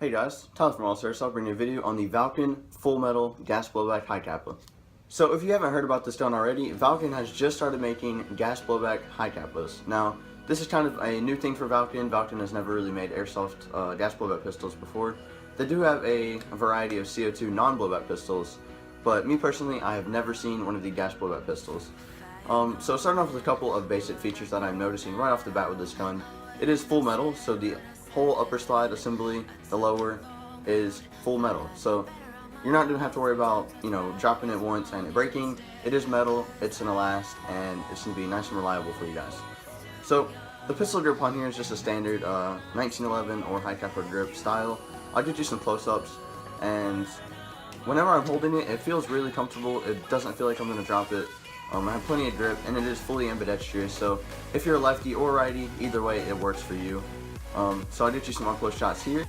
Hey guys, Tyler from Airsoft. I'll bring you a video on the Valken Full Metal Gas Blowback Hicapa. So if you haven't heard about this gun already, Valken has just started making gas blowback Hicapas. Now, this is kind of a new thing for Valken. Valken has never really made airsoft gas blowback pistols before. They do have a variety of CO2 non-blowback pistols, but me personally, I have never seen one of the gas blowback pistols. So starting off with a couple of basic features that I'm noticing right off the bat with this gun. It is full metal, so the whole upper slide assembly, the lower, is full metal. So you're not going to have to worry about, dropping it once and it breaking. It is metal, it's going to last, and it's going to be nice and reliable for you guys. So the pistol grip on here is just a standard 1911 or Hicapa grip style. I'll get you some close-ups, and whenever I'm holding it, it feels really comfortable. It doesn't feel like I'm going to drop it. I have plenty of grip, and it is fully ambidextrous, so if you're a lefty or righty, either way it works for you. So I'll get you some up-close shots here.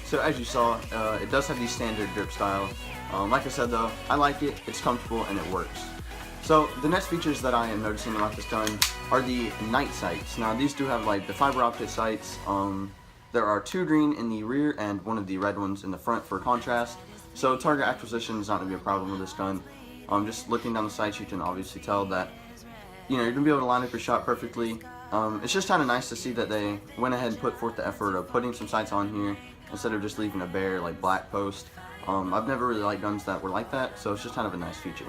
So as you saw, it does have the standard grip style. Like I said though, I like it, it's comfortable, and it works. So the next features that I am noticing about this gun are the night sights. Now these do have like the fiber optic sights. There are two green in the rear and one of the red ones in the front for contrast. So target acquisition is not going to be a problem with this gun. Just looking down the sights, you can obviously tell that you're going to be able to line up your shot perfectly. It's just kind of nice to see that they went ahead and put forth the effort of putting some sights on here instead of just leaving a bare like black post. I've never really liked guns that were like that, so it's just kind of a nice feature.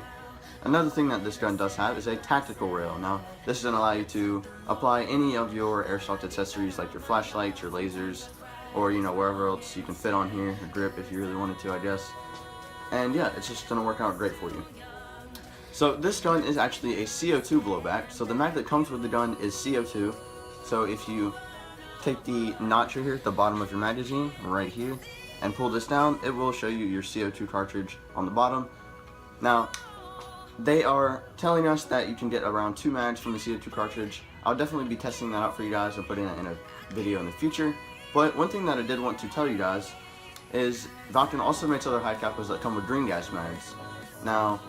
Another thing that this gun does have is a tactical rail. Now this is going to allow you to apply any of your airsoft accessories like your flashlights, your lasers, or wherever else you can fit on here, a grip if you really wanted to, I guess. And yeah, it's just gonna work out great for you. So this gun is actually a CO2 blowback. So the mag that comes with the gun is CO2. So if you take the notch here at the bottom of your magazine, right here, and pull this down, it will show you your CO2 cartridge on the bottom. Now, they are telling us that you can get around 2 mags from the CO2 cartridge. I'll definitely be testing that out for you guys and putting it in a video in the future. But one thing that I did want to tell you guys is Valken also makes other Hicapas that come with green gas mags. Now,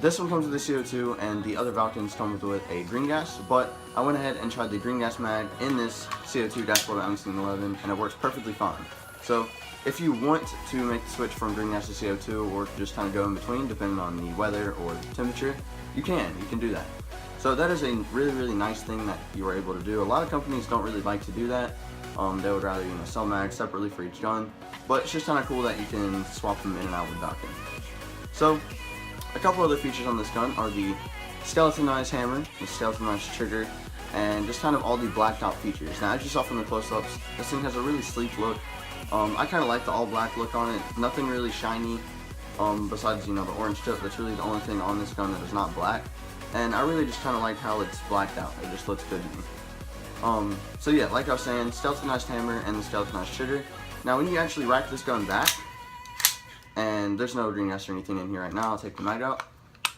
this one comes with the CO2 and the other Valkens come with a green gas, but I went ahead and tried the green gas mag in this CO2 gas blowback 1911, and it works perfectly fine. So if you want to make the switch from green gas to CO2, or just kind of go in between depending on the weather or the temperature, you can do that. So that is a really nice thing that you are able to do. A lot of companies don't really like to do that. They would rather sell mags separately for each gun, but it's just kind of cool that you can swap them in and out with Valken. So a couple other features on this gun are the skeletonized hammer, the skeletonized trigger, and just kind of all the blacked out features. Now as you saw from the close-ups, this thing has a really sleek look. I kind of like the all black look on it. Nothing really shiny besides the orange tip. That's really the only thing on this gun that is not black, and I really just kind of like how it's blacked out. It just looks good to me. So yeah, like I was saying, skeletonized hammer and the skeletonized trigger. Now when you actually rack this gun back, and there's no green gas or anything in here right now, I'll take the mag out.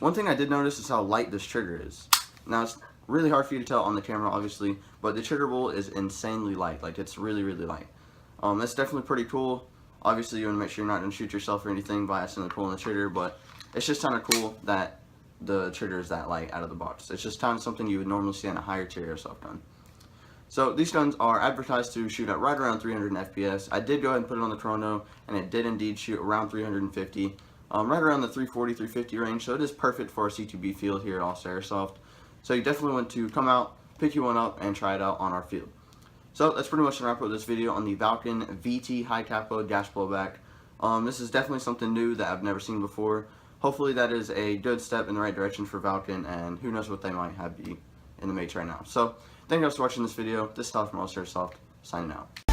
One thing I did notice is how light this trigger is. Now it's really hard for you to tell on the camera obviously, but the trigger bowl is insanely light. Like it's really light. That's definitely pretty cool. Obviously you want to make sure you're not going to shoot yourself or anything by accidentally pulling the trigger, but it's just kind of cool that the trigger is that light out of the box. It's just kind of something you would normally see on a higher tier airsoft gun. So these guns are advertised to shoot at right around 300 FPS. I did go ahead and put it on the chrono, and it did indeed shoot around 350, right around the 340, 350 range. So it is perfect for a C2B field here at All-Star Airsoft. So you definitely want to come out, pick you one up, and try it out on our field. So that's pretty much the wrap up of this video on the Valken VT Hicapa gas blowback. This is definitely something new that I've never seen before. Hopefully that is a good step in the right direction for Valken, and who knows what they might have be in the mates right now. So thank you guys for watching this video. This is Tyler from All-Star Airsoft, signing out.